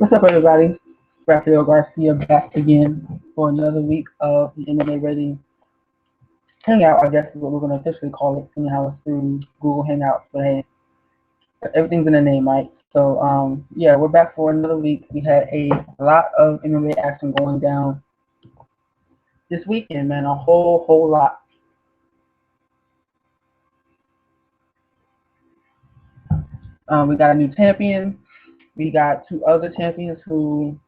What's up, everybody? Raphael Garcia back again for another week of the MMA Ratings Hangout, I guess is what we're going to officially call it, seeing how it's through Google Hangouts. But hey, everything's in the name, right? So, yeah, we're back for another week. We had a lot of MMA action going down this weekend, man, a whole lot. We got a new champion. We got two other champions who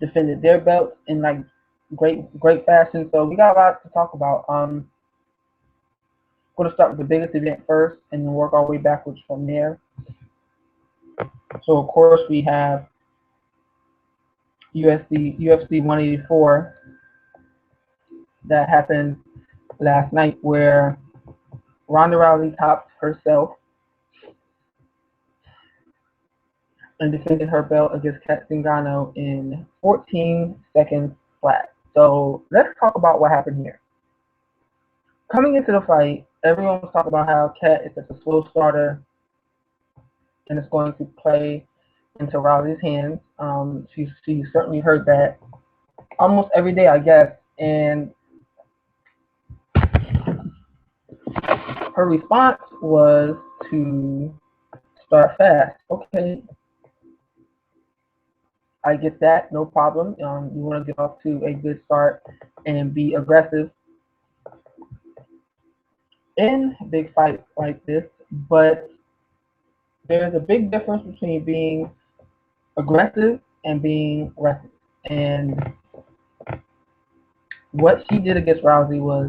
defended their belts in like great fashion. So we got a lot to talk about. Going to start with the biggest event first, and then work our way backwards from there. So of course we have UFC 184 that happened last night, where Ronda Rousey topped herself and defended her belt against Kat Zingano in 14 seconds flat. So let's talk about what happened here. Coming into the fight, everyone was talking about how Kat is just a slow starter and it's going to play into Rousey's hands. She certainly heard that almost every day, I guess, and her response was to start fast. Okay, I get that, no problem. You want to get off to a good start and be aggressive in big fights like this, but there's a big difference between being aggressive and being reckless. And what she did against Rousey was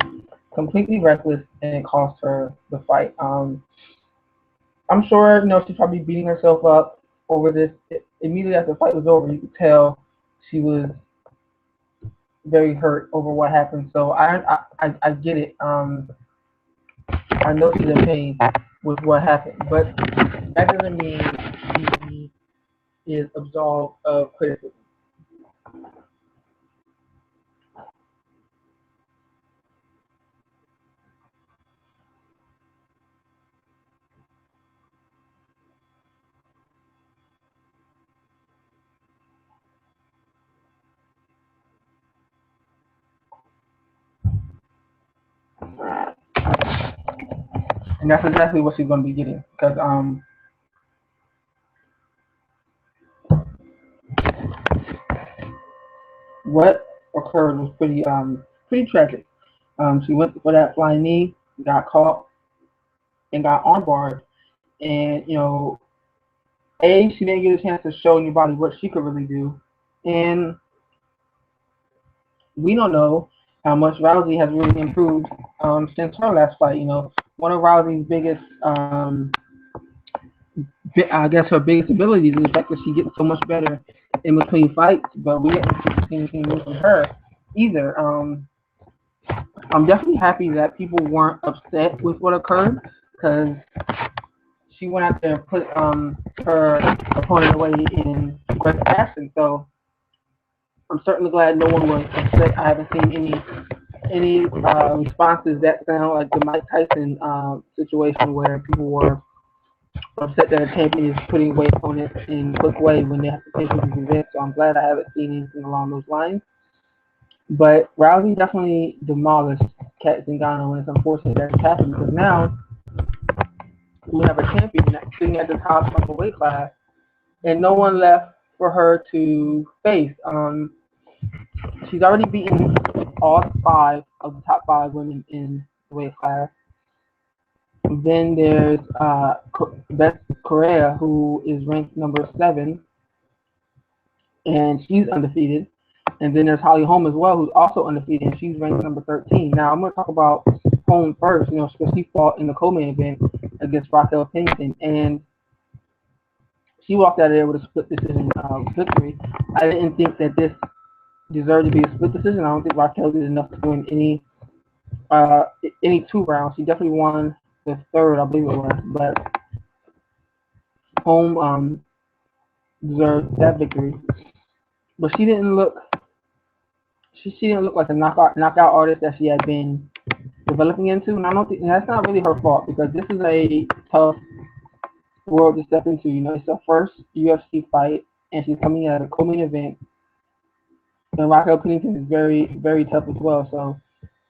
completely reckless, and it cost her the fight. I'm sure, she's probably beating herself up over this. Immediately after the fight was over, you could tell she was very hurt over what happened. So I get it. I know she's in pain with what happened, but that doesn't mean she is absolved of criticism. And that's exactly what she's going to be getting, because what occurred was pretty tragic. She went for that flying knee, got caught, and got armbarred. And she didn't get a chance to show anybody what she could really do. And we don't know how much Rousey has really improved since her last fight. One of Rousey's biggest, I guess her biggest ability is the fact that she gets so much better in between fights, but we didn't see anything new from her either. I'm definitely happy that people weren't upset with what occurred, because she went out there and put her opponent away in aggressive fashion. So I'm certainly glad no one was upset. I haven't seen any responses that sound like the Mike Tyson situation, where people were upset that a champion is putting away opponents in a quick way when they have to take these events. So I'm glad I haven't seen anything along those lines. But Rousey definitely demolished Kat Zingano, and it's unfortunate that it's happened, because now we have a champion that's sitting at the top of the weight class, and no one left for her to face. She's already beaten all 5 of the top 5 women in the weight class. Then there's Beth Correa, who is ranked number 7, and she's undefeated. And then there's Holly Holm as well, who's also undefeated, and she's ranked number 13. Now, I'm going to talk about Holm first, because she fought in the co-main event against Raquel Pennington, and she walked out of there with a split decision victory. I didn't think that this deserved to be a split decision. I don't think Raquel did enough to win any 2 rounds. She definitely won the 3rd, I believe it was, but Holm deserved that victory. But she didn't look like the knockout artist that she had been developing into, and I don't think, and that's not really her fault, because this is a tough world to step into. It's her first UFC fight. and she's coming out of a co-main event. And Raquel Pennington is very, very tough as well. So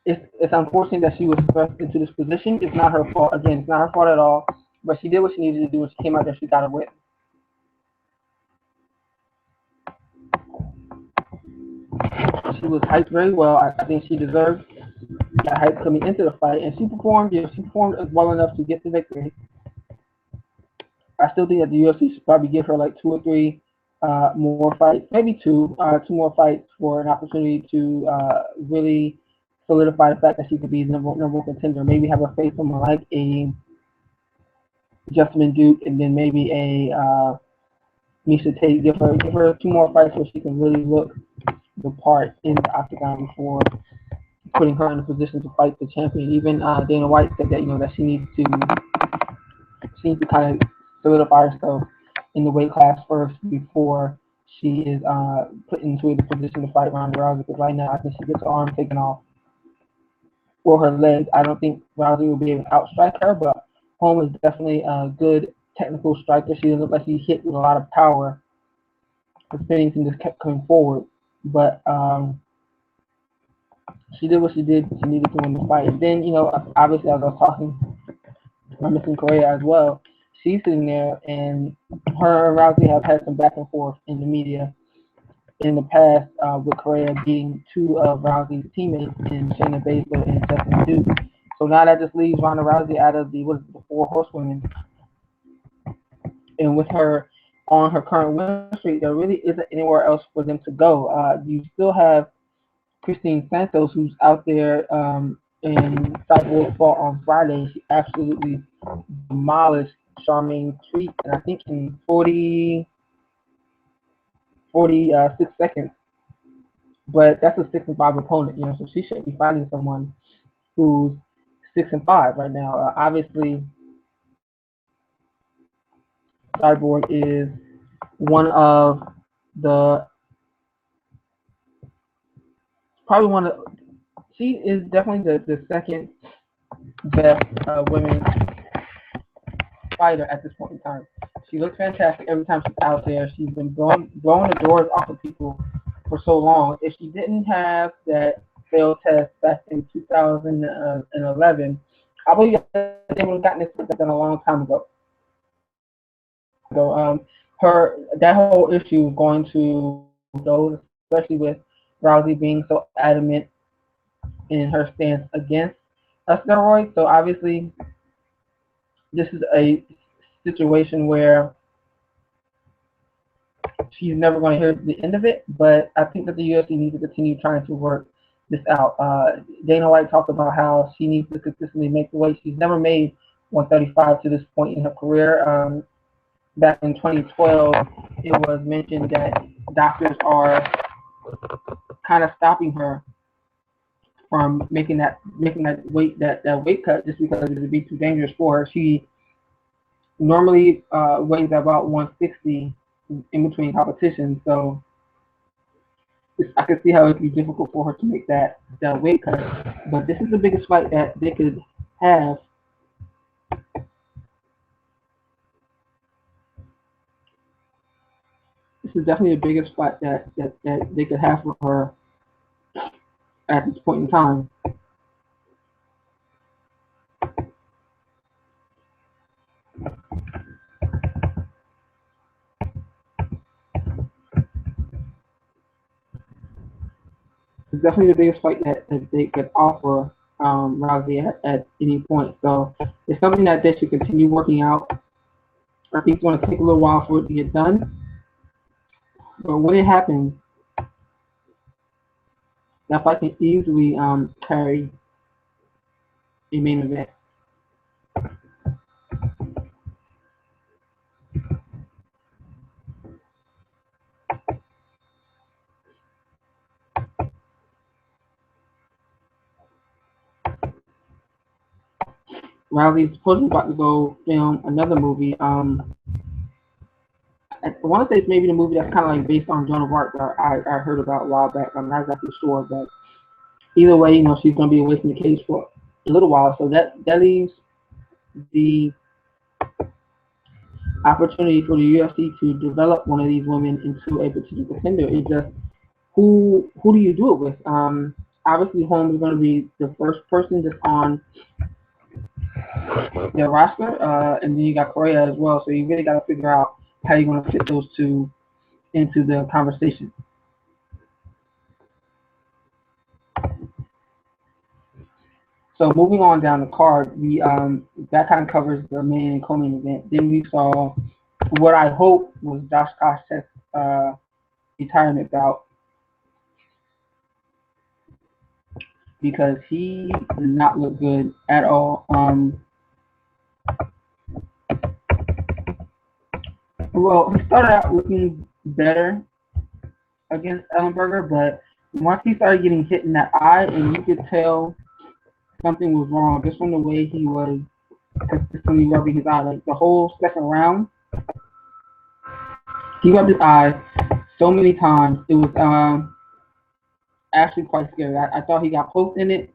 it's unfortunate that she was thrust into this position. It's not her fault. Again, it's not her fault at all. But she did what she needed to do, and she came out there. She got a win. She was hyped very well. I think she deserved that hype coming into the fight, and she performed. She performed well enough to get the victory. I still think that the UFC should probably give her like 2 or 3 more fights, maybe two more fights for an opportunity to really solidify the fact that she could be the number one contender. Maybe have her face someone like a Justin Duke, and then maybe a Misha Tate. Give her 2 more fights so she can really look the part in the octagon before putting her in a position to fight the champion. Even Dana White said that that she needs to kind of solidify herself in the weight class first before she is put into the position to fight Ronda Rousey. Because right now, I think she gets her arm taken off or her legs. I don't think Rousey will be able to outstrike her, but Holm is definitely a good technical striker. She doesn't look like she's hit with a lot of power. But Pennington just kept coming forward, but she did what she did. She needed to win the fight. And then, obviously, as I was talking, I'm missing Correa as well. She's sitting there, and her and Rousey have had some back and forth in the media in the past, with Correa beating 2 of Rousey's teammates in Shayna Baszler and Justin Duke. So now that just leaves Ronda Rousey out of the 4 horsewomen, and with her on her current win streak, there really isn't anywhere else for them to go. You still have Christine Santos, who's out there, in Cyborg fought on Friday. She absolutely demolished Charmaine Treat, and I think in 46 seconds. But that's a 6-5 opponent, so she shouldn't be fighting someone who's 6-5 right now. Obviously, Cyborg is one of the she is definitely the second best women's fighter at this point in time. She looks fantastic every time she's out there. She's been blowing the doors off of people for so long. If she didn't have that failed test back in 2011, I believe they would have gotten this done a long time ago. So that whole issue is going to go, especially with Rousey being so adamant in her stance against steroids. So obviously, this is a situation where she's never going to hear the end of it. But I think that the UFC needs to continue trying to work this out. Dana White talked about how she needs to consistently make the weight. She's never made 135 to this point in her career. Back in 2012, it was mentioned that doctors are kind of stopping her from making that weight cut just because it would be too dangerous for her. She normally weighs about 160 in between competitions, so I could see how it would be difficult for her to make that weight cut. But this is the biggest fight that they could have. This is definitely the biggest fight that they could have for her at this point in time. It's definitely the biggest fight that they could offer Rousey at any point. So it's something that they should continue working out. I think it's going to take a little while for it to get done. But when it happens, that fight can easily carry a main event. Rousey's supposedly about to go film another movie. I want to say it's maybe the movie that's kind of like based on Joan of Arc that I heard about a while back. I'm not exactly sure, but either way, she's going to be away from the cage for a little while. So that leaves the opportunity for the UFC to develop one of these women into a potential contender. It's just who do you do it with? Obviously, Holmes is going to be the first person just on their roster, and then you got Correa as well. So you really got to figure out how you're going to fit those two into the conversation. So moving on down the card, we that kind of covers the main and co-main event. Then we saw what I hope was Josh Koscheck's retirement bout, because he did not look good at all. Well, he started out looking better against Ellenberger, but once he started getting hit in that eye, and you could tell something was wrong just from the way he was consistently rubbing his eye. Like the whole second round, he rubbed his eye so many times. It was actually quite scary. I thought he got poked in it.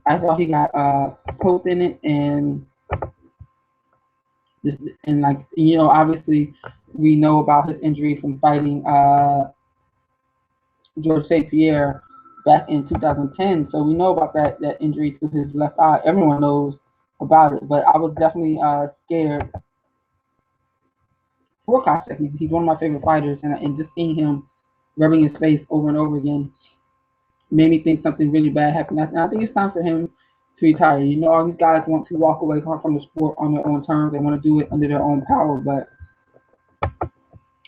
I thought he got poked in it, and like, you know, obviously we know about his injury from fighting George St. Pierre back in 2010. So we know about that injury to his left eye. Everyone knows about it, but I was definitely scared for Koscheck. He's one of my favorite fighters, and just seeing him rubbing his face over and over again made me think something really bad happened. And I think it's time for him to retire. You know, all these guys want to walk away from the sport on their own terms. They want to do it under their own power, but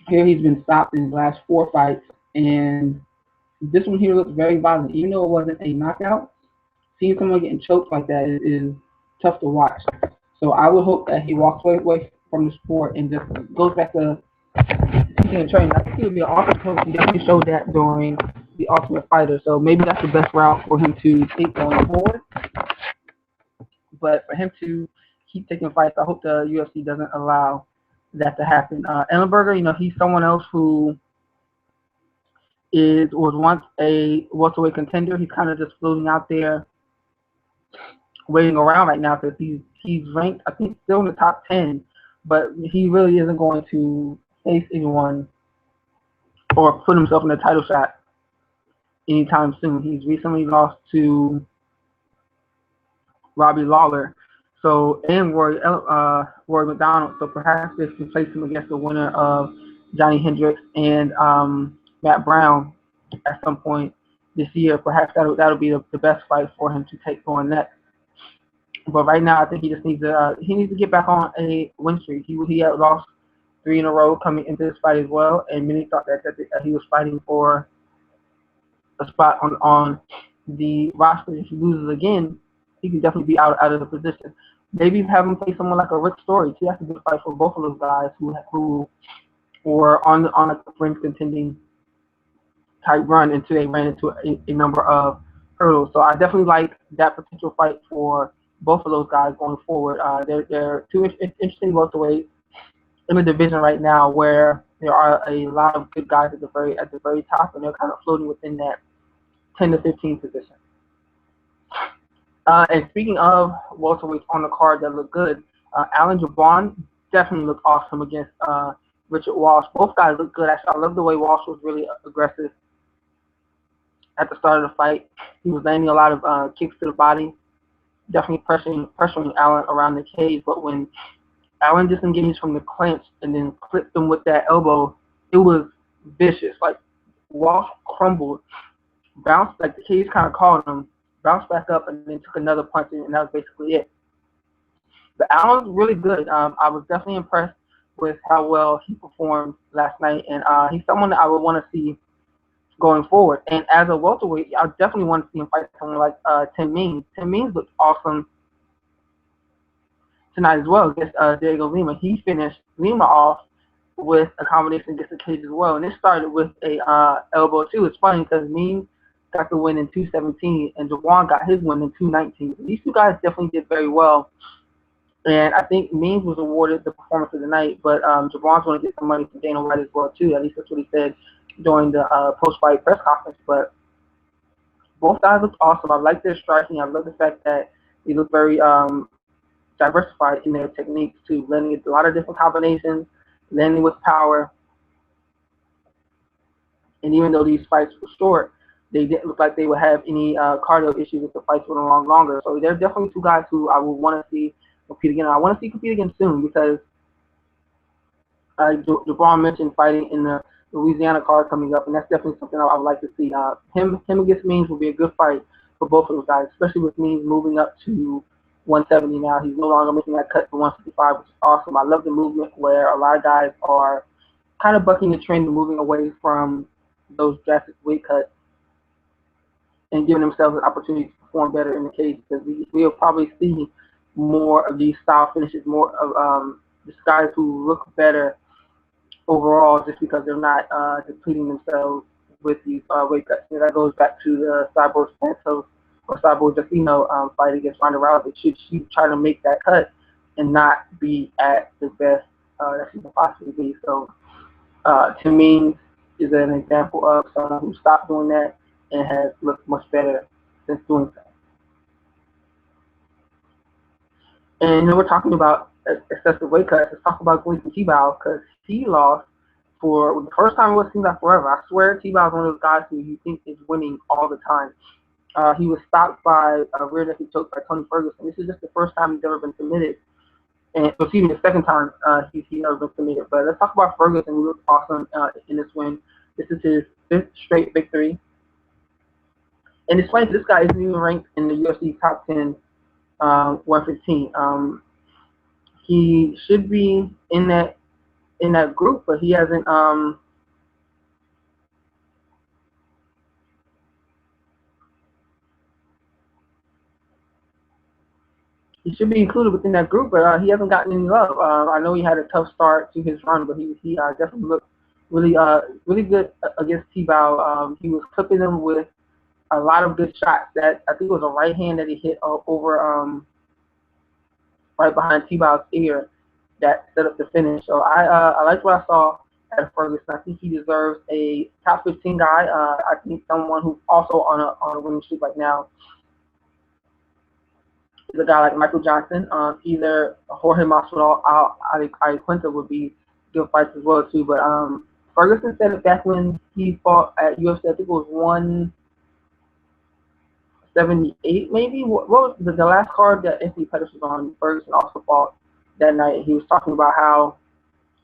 here he's been stopped in his last 4 fights, and this one here looks very violent. Even though it wasn't a knockout, seeing someone getting choked like that is tough to watch. So I would hope that he walks away from the sport and just goes back to teaching and training. I think he would be an awesome coach. He definitely showed that during the Ultimate Fighter. So maybe that's the best route for him to take going forward. But for him to keep taking fights, I hope the UFC doesn't allow that to happen. Ellenberger, you know, he's someone else who was once a welterweight contender. He's kind of just floating out there, waiting around right now, because he's ranked, I think, still in the top 10, but he really isn't going to face anyone or put himself in a title shot anytime soon. He's recently lost to Robbie Lawler, and Roy McDonald. So perhaps this can place him against the winner of Johnny Hendricks and Matt Brown at some point this year. Perhaps that'll be the best fight for him to take going next. But right now, I think he just needs to get back on a win streak. He had lost 3 in a row coming into this fight as well, and many thought that he was fighting for a spot on the roster. If he loses again, he can definitely be out of the position. Maybe have him play someone like a Rick Story. He has to be a fight for both of those guys who were on a fringe contending type run until they ran into a number of hurdles. So I definitely like that potential fight for both of those guys going forward. They're two interesting welterweights in the division right now, where there are a lot of good guys at the very top, and they're kind of floating within that 10 to 15 position. And speaking of welterweights on the card that look good, Alan Jabron definitely looked awesome against Richard Walsh. Both guys look good. Actually, I love the way Walsh was really aggressive at the start of the fight. He was landing a lot of kicks to the body, definitely pressuring Alan around the cage. But when Alan disengaged from the clinch and then clipped him with that elbow, it was vicious. Like, Walsh crumbled, bounced, like the cage kind of caught him, bounced back up, and then took another punch, and that was basically it. But Alan's really good. I was definitely impressed with how well he performed last night, and he's someone that I would want to see going forward. And as a welterweight, I definitely want to see him fight someone like Tim Means. Tim Means looked awesome tonight as well against Diego Lima. He finished Lima off with a combination against the cage as well, and it started with a elbow too. It's funny because Means got the win in 217, and Jawan got his win in 219. So these two guys definitely did very well, and I think Means was awarded the performance of the night, but Jawan's going to get some money from Dana White as well too. At least that's what he said during the post-fight press conference. But Both guys looked awesome. I like their striking. I love the fact that they look very diversified in their techniques too, landing a lot of different combinations, landing with power. And even though these fights were short, they didn't look like they would have any cardio issues if the fights went along longer. So they're definitely two guys who I would want to see compete again. I want to see compete again soon because Jabron mentioned fighting in the Louisiana card coming up, and that's definitely something I would like to see. Him against Means will be a good fight for both of those guys, especially with Means moving up to 170 now. He's no longer making that cut to 155, which is awesome. I love the movement where a lot of guys are kind of bucking the trend and moving away from those drastic weight cuts and giving themselves an opportunity to perform better in the cage, because we'll probably see more of these style finishes, more of these guys who look better overall just because they're not depleting themselves with these weight cuts. And that goes back to the Cyborg Santos or Cyborg Jacino fight against Ronda Rousey. She try to make that cut and not be at the best that she can possibly be. So to me, is an example of someone who stopped doing that and has looked much better since doing so. And we're talking about excessive weight cuts. Let's talk about Gleason Tebow, because he lost for the first time it seems like forever. I swear Tebow is one of those guys who you think is winning all the time. He was stopped by a rear naked choke by Tony Ferguson. This is just the first time he's ever been submitted. And excuse me, the second time he's ever been submitted. But let's talk about Ferguson, who looked awesome in this win. This is his 5th straight victory. And it's funny, this guy isn't even ranked in the UFC top 10 115. He should be in that group, but he hasn't. He should be included within that group, but he hasn't gotten any love. I know he had a tough start to his run, but he definitely looked really good against Tebow. He was clipping him with a lot of good shots. That I think it was a right hand that he hit over right behind Tebow's ear that set up the finish. So I liked what I saw out of Ferguson. I think he deserves a top 15 guy. I think someone who's also on a winning streak right now is a guy like Michael Johnson. Either Jorge Masvidal or Iaquinta would be good fights as well too. But Ferguson said it back when he fought at UFC. I think it was 178 maybe. What was the last card that Anthony Pettis was on? Ferguson also fought that night. He was talking about how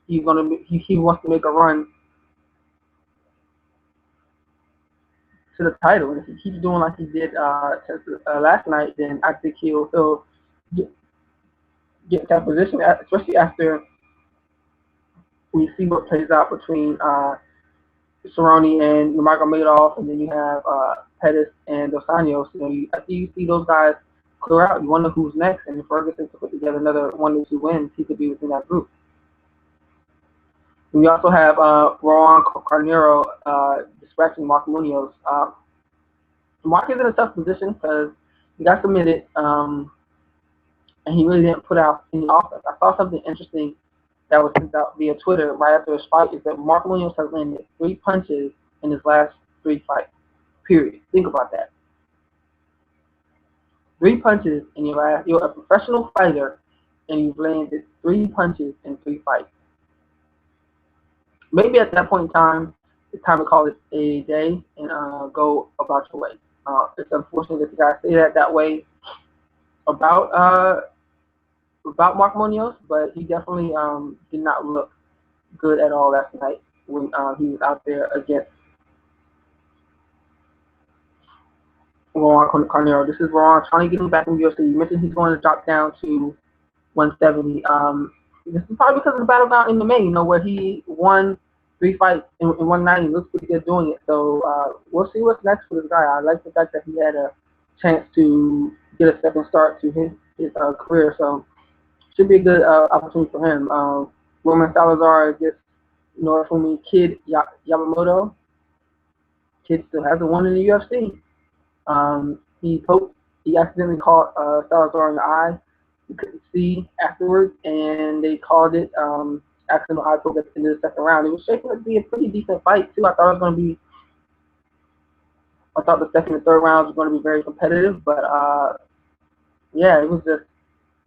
he wants to make a run to the title, and if he keeps doing like he did last night, then I think he'll get that position, especially after we see what plays out between Cerrone and Nurmagomedov, and then you have Pettis and Dos Anjos. After you see those guys clear out, you wonder who's next, and if Ferguson to put together another 1 or 2 wins, he could be within that group. We also have Roan Carneiro dispatching Mark Munoz. Mark is in a tough position because he got submitted, and he really didn't put out any offense. I saw something interesting that was sent out via Twitter right after his fight, is that Mark Munoz has landed 3 punches in his last 3 fights, period. Think about that. 3 punches in your last, you're a professional fighter, and you've landed 3 punches in 3 fights. Maybe at that point in time, it's time to call it a day and go about your way. It's unfortunate that the guys say that way about Mark Munoz, but he definitely did not look good at all last night when he was out there against Roan Carneiro. This is Roan trying to get him back in the UFC. You mentioned he's going to drop down to 170. This is probably because of the Battleground MMA, where he won 3 fights in one night. He looks pretty good doing it. So we'll see what's next for this guy. I like the fact that he had a chance to get a second start to his career. So should be a good opportunity for him. Roman Salazar against Norifumi Kid Yamamoto. Kid still hasn't won in the UFC. He accidentally caught Salazar in the eye. He couldn't see afterwards, and they called it accidental eye poke at the end of the second round. It was shaping up to be a pretty decent fight too. I thought it was going to be I thought the second and third rounds were going to be very competitive, but yeah, it was just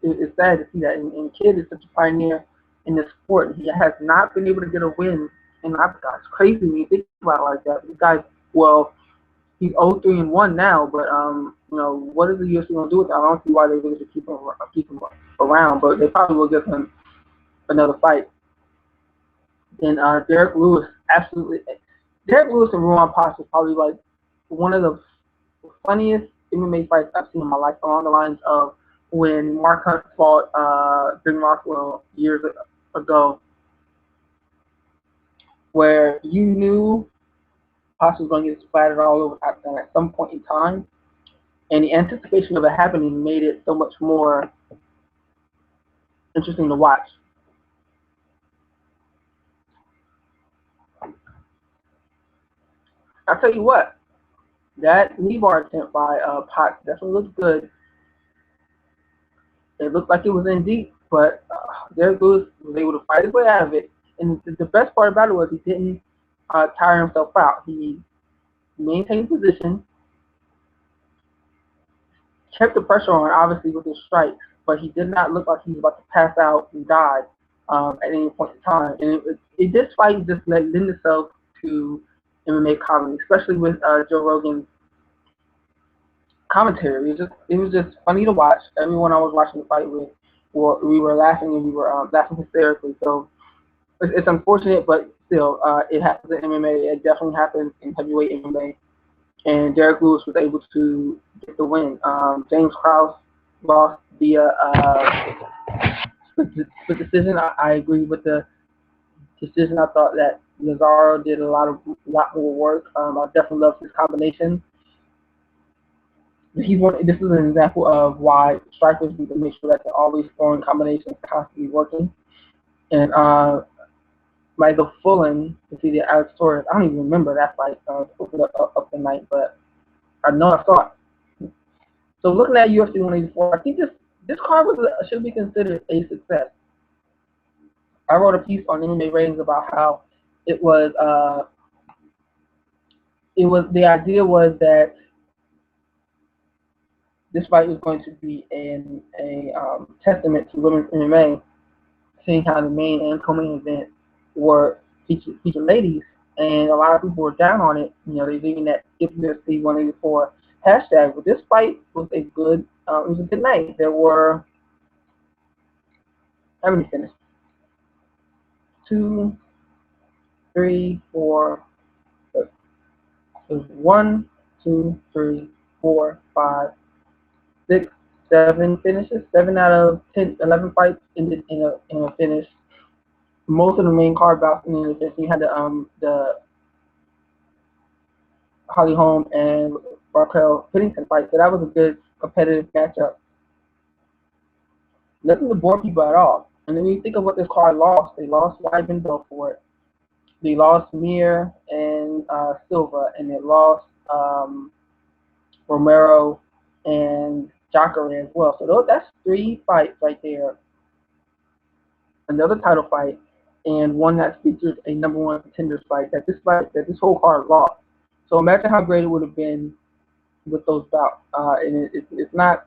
it's sad to see that. And Kid is such a pioneer in this sport. He has not been able to get a win, and it's crazy when you think about it like that. This guy, well, he's 0-3-1 now, but what is the UFC going to do with that? I don't see why they really should keep him around, but they probably will give him another fight. Then Derek Lewis, absolutely. Derek Lewis and Ruan Pasha is probably like one of the funniest MMA fights I've seen in my life, along the lines of when Mark Hunt fought Greg Rockwell years ago, where you knew Pasha was going to get splattered all over Pakistan at some point in time, and the anticipation of it happening made it so much more interesting to watch. I'll tell you what, that knee bar attempt by Potts definitely looked good. It looked like it was in deep, but Derek Lewis was able to fight his way out of it. And the best part about it was he didn't tire himself out. He maintained position, kept the pressure on, obviously, with his strikes, but he did not look like he was about to pass out and die at any point in time. And this fight just lend itself to MMA comedy, especially with Joe Rogan's commentary. It was just funny to watch. Everyone I was watching the fight with, we were laughing, and we were laughing hysterically. So it's unfortunate, but still, it happens in MMA. It definitely happens in heavyweight MMA. And Derek Lewis was able to get the win. James Krause lost via split decision. I agree with the decision. I thought that Lazaro did a lot more work. I definitely love his combination. This is an example of why strikers need to make sure that they're always throwing combinations, constantly working. And Michael Fullen, to see the Alex Torres, I don't even remember that fight up the night, but I know I saw it. So looking at UFC 184, I think this card should be considered a success. I wrote a piece on MMA Ratings about how it was the idea was that this fight was going to be a testament to women's MMA, seeing how the main and co-main event were featured ladies, and a lot of people were down on it. They're leaving that UFC 184 hashtag. But this fight was a good night. There were, how many finished? 2, 3, 4. It was 1, 2, 3, 4, 5, 6, 7 finishes. 7 out of 10, 11 fights ended in a finish. Most of the main card bouts in the finish. You had the Holly Holm and Raquel Pennington fight, so that was a good competitive matchup. Nothing to bore people at all. And then when you think of what this card lost, they lost Weidman Belfort, they lost Mir and Silva, and they lost Romero and Jacare as well. So that's 3 fights right there. Another title fight, and one that features a number 1 contenders fight that this whole card lost. So imagine how great it would have been with those bouts. And it's not,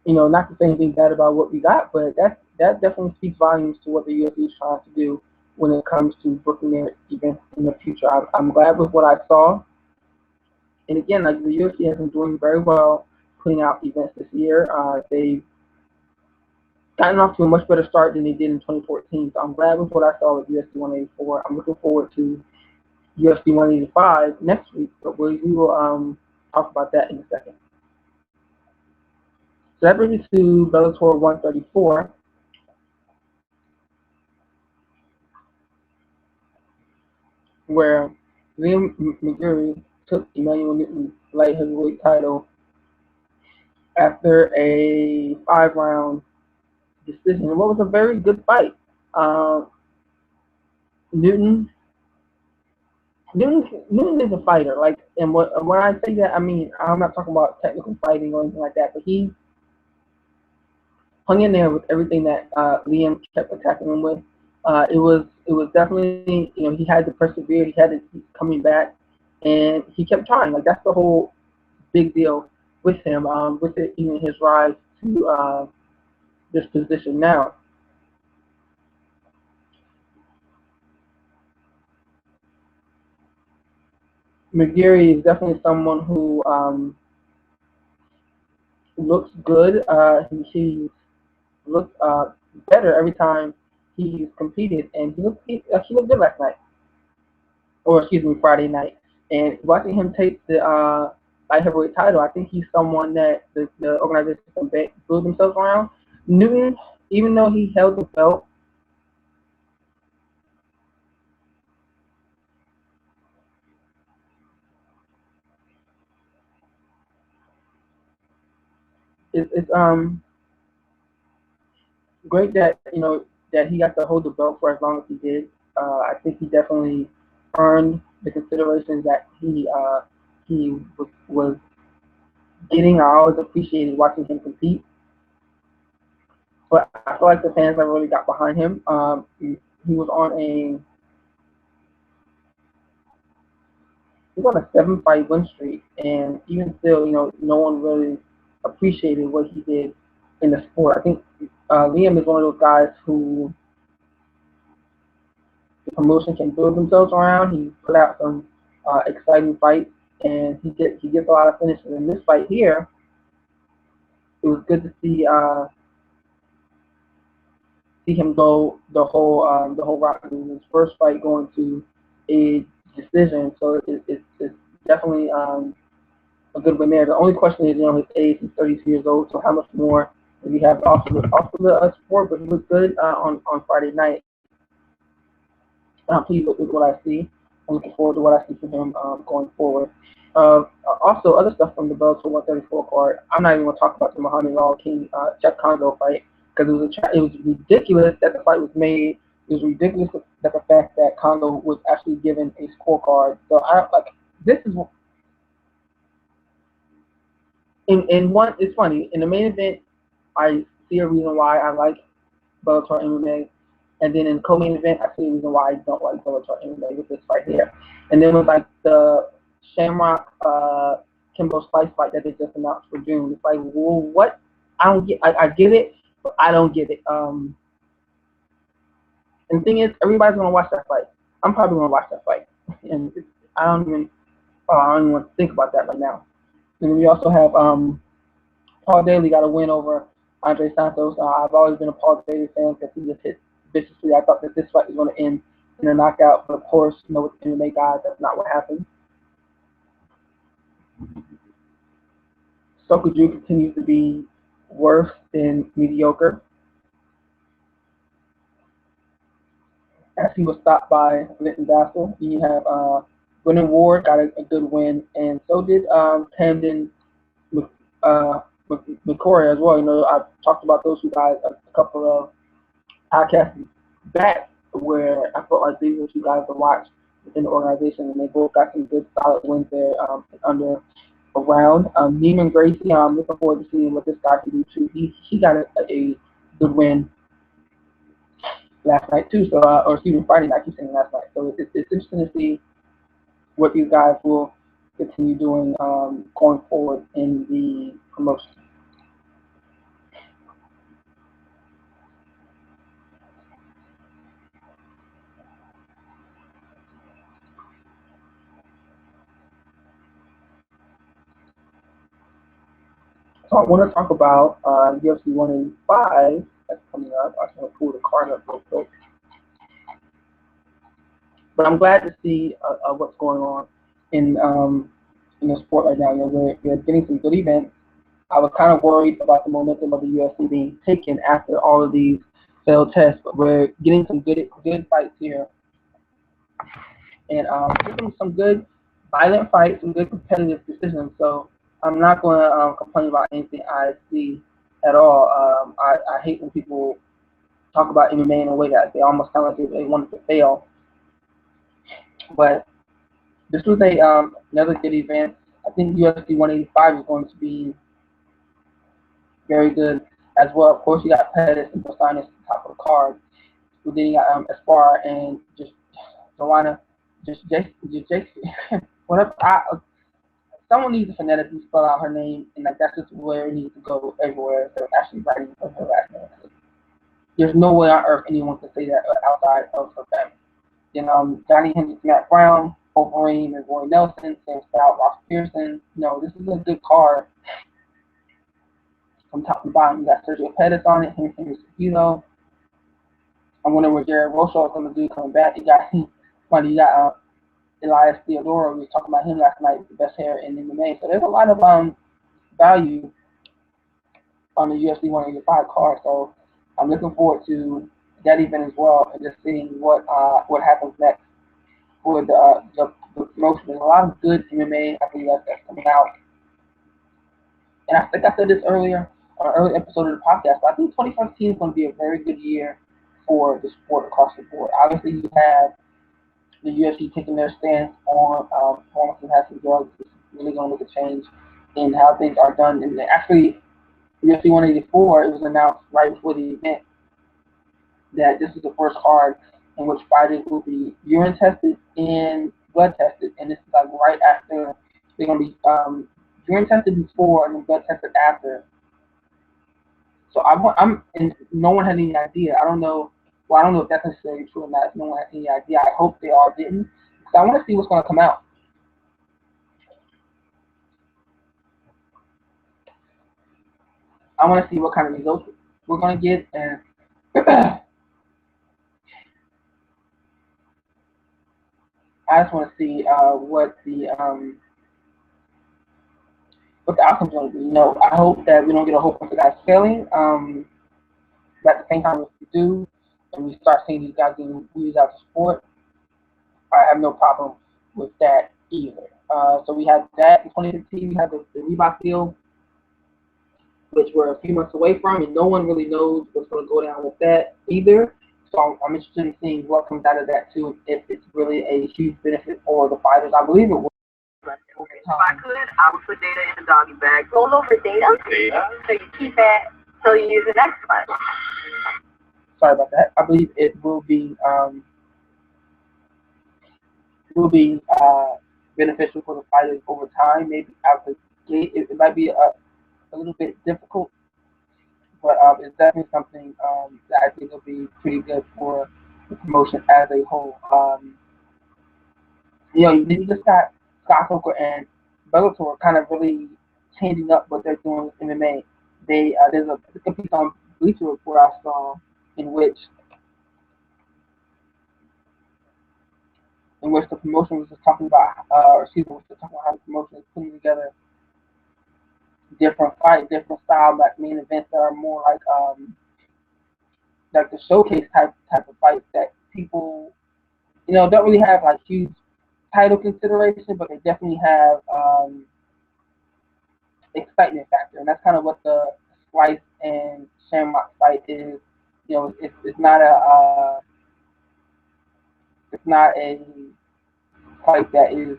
not to say anything bad about what we got, but that definitely speaks volumes to what the UFC is trying to do when it comes to booking their events in the future. I'm glad with what I saw. And again, like, the UFC has been doing very well putting out events this year. They've gotten off to a much better start than they did in 2014. So I'm glad with what I saw with UFC 184. I'm looking forward to UFC 185 next week, but we will talk about that in a second. So that brings me to Bellator 134, where Liam McGurry took Emmanuel Newton's light heavyweight title after a 5-round decision. And what was a very good fight. Newton is a fighter. Like, and when I say that, I mean, I'm not talking about technical fighting or anything like that, but he hung in there with everything that Liam kept attacking him with. It was definitely, he had to persevere. He had to keep coming back. and he kept trying. Like that's the whole big deal with him. With it, even his rise to this position now. McGeary is definitely someone who looks good. He looks better every time he's competed, and he looked good last night, or excuse me, Friday night. And watching him take the light heavyweight title, I think he's someone that the organization can build themselves around. Newton, even though he held the belt, it's great that that he got to hold the belt for as long as he did. I think he definitely earned the consideration that he was getting. I always appreciated watching him compete, but I feel like the fans never really got behind him. He was on a 7-fight win streak, and even still, no one really appreciated what he did in the sport. I think Liam is one of those guys who the promotion can build themselves around. He put out some exciting fights, and he gets a lot of finishes. In this fight here, it was good to see him go the whole route. It was his first fight going to a decision, so it's definitely a good win there. The only question is, his age. He's 32 years old, so how much more does he have off the sport? But he looked good on Friday night. I'm pleased with what I see. I'm looking forward to what I see from him going forward. Also, other stuff from the Bellator 134 card. I'm not even going to talk about the Muhammad Ali King Cheick Kongo fight because it was ridiculous that the fight was made. It was ridiculous that the fact that Kongo was actually given a scorecard. So I like this is in one. It's funny in the main event. I see a reason why I like Bellator MMA. And then in the co-main event, I see a reason why I don't like Bellator MMA with this fight here. And then with like the Shamrock Kimbo Slice fight that they just announced for June, it's like, well, what? I don't get. I get it, but I don't get it. And the thing is, everybody's gonna watch that fight. I'm probably gonna watch that fight, and I don't even want to think about that right now. And then we also have Paul Daly got a win over Andre Santos. I've always been a Paul Daly fan because he just hit viciously. I thought that this fight was going to end in a knockout, but of course, with the MMA guys, that's not what happened. Sokoju continues to be worse than mediocre, as he was stopped by Linton Vassell. You have Brennan Ward got a good win, and so did Camden McCory as well. I've talked about those two guys a couple of podcasts back where I felt like these were two guys to watch within the organization, and they both got some good solid wins there under a round. Neiman Gracie, I'm looking forward to seeing what this guy can do too. He got a good win last night too, so or excuse me, Friday night. I keep saying last night. So it's interesting to see what these guys will continue doing going forward in the promotion. So I want to talk about UFC 185 that's coming up. I just want to pull the card up real quick. But I'm glad to see what's going on in the sport right now. We're getting some good events. I was kind of worried about the momentum of the UFC being taken after all of these failed tests, but we're getting some good fights here, and getting some good violent fights, some good competitive decisions. So I'm not going to complain about anything I see at all. I hate when people talk about MMA in a way that they almost sound like they want it to fail. But this was another good event. I think UFC 185 is going to be very good as well. Of course, you got Pettis and Posadas at the top of the card. But then you got Esparra and just Joanna, just Jake. whatever. Someone needs to phonetically spell out her name, and like that's just where it needs to go everywhere. So actually writing her last name. There's no way on earth anyone can say that outside of her family. Johnny Hendricks, Matt Brown, Wolverine, and Roy Nelson, Sam Stout, Ross Pearson. This is a good card from top to bottom. You got Sergio Pettis on it, Henry Cejudo. I'm wondering what Jared Roshaw is going to do coming back. You got Elias Theodoro. We were talking about him last night, the best hair in MMA. So there's a lot of value on the UFC 185 card. So I'm looking forward to that event as well, and just seeing what happens next for the promotion. There's a lot of good MMA, I believe, that's coming out. And I think I said this earlier on an early episode of the podcast, but I think 2017 is going to be a very good year for the sport across the board. Obviously, you have the UFC taking their stance on performance-enhancing drugs. It's really going to make a change in how things are done. And actually, UFC 184, it was announced right before the event that this is the first card in which fighters will be urine tested and blood tested, and this is like right after. They're going to be urine tested before and then blood tested after. So and no one had any idea. I don't know. Well, I don't know if that's necessarily true or not. If no one has any idea, I hope they all didn't. So I want to see what's going to come out. I want to see what kind of results we're going to get, and I just want to see what the outcome's going to be. I hope that we don't get a whole bunch of guys failing. But at the same time, if we do, and we start seeing these guys getting weeded out the sport, I have no problem with that either. So we have that in 2015. We have the Reebok deal, which we're a few months away from, and no one really knows what's going to go down with that either. So I'm interested in seeing what comes out of that too, if it's really a huge benefit for the fighters. I believe it will. If I could, I would put data in the doggy bag. Roll over data. So you keep it till you use the next one. Sorry about that. I believe it will be beneficial for the fighters over time. Maybe out the gate, it might be a little bit difficult, but it's definitely something that I think will be pretty good for the promotion as a whole. You just got Scott Coker and Bellator kind of really changing up what they're doing with MMA. There's a piece on Bleacher Report I saw in which the promotion was just talking about, was just talking about how the promotion is putting together different fights, different style, like main events that are more like the showcase type of fights that people, don't really have like huge title consideration, but they definitely have excitement factor, and that's kind of what the Slice and Shamrock fight is. It's not a fight that is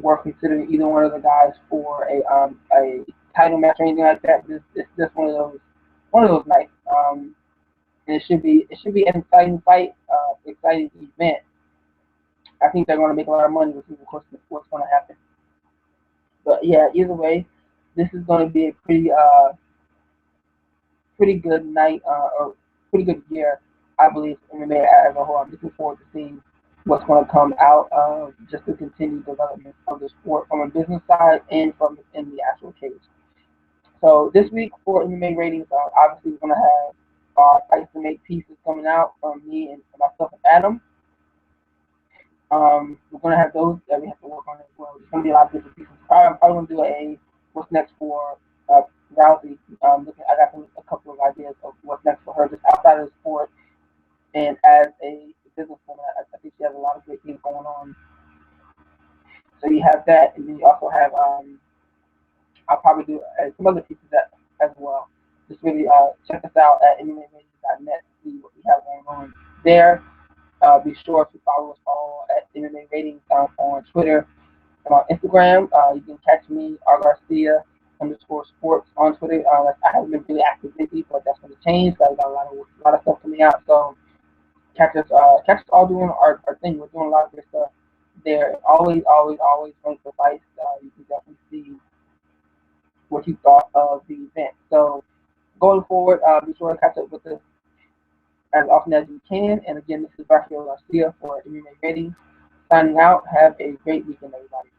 worth considering either one of the guys for a title match or anything like that. It's just one of those nights, and it should be an exciting fight, exciting event. I think they're going to make a lot of money with what's going to happen. But yeah, either way, this is going to be a pretty good night, or pretty good year, I believe, for MMA as a whole. I'm looking forward to seeing what's going to come out of just the continued development of the sport from a business side and from in the actual cage. So this week for MMA ratings, obviously we're going to have our Fights to Make pieces coming out from me and myself and Adam. We're going to have those that we have to work on as well. There's going to be a lot of different pieces. I'm probably going to do a what's next for Rousey. I got a couple of ideas of what's next for her just outside of the sport and as a businesswoman. I think she has a lot of great things going on. So you have that, and then you also have I'll probably do some other pieces as well. Just really check us out at MMARatings.net to see what we have going on there. Be sure to follow us all at MMA Ratings on Twitter and on Instagram. You can catch me, _Garcia_sports on Twitter. I haven't been really active lately, but that's going to change. So I've got a lot of stuff coming out. So catch us all doing our thing. We're doing a lot of good stuff They're always ready for fights. You can definitely see what you thought of the event. So going forward, be sure to catch up with us as often as you can. And again, this is Raphael Garcia for MMA Ratings. Signing out. Have a great weekend, everybody.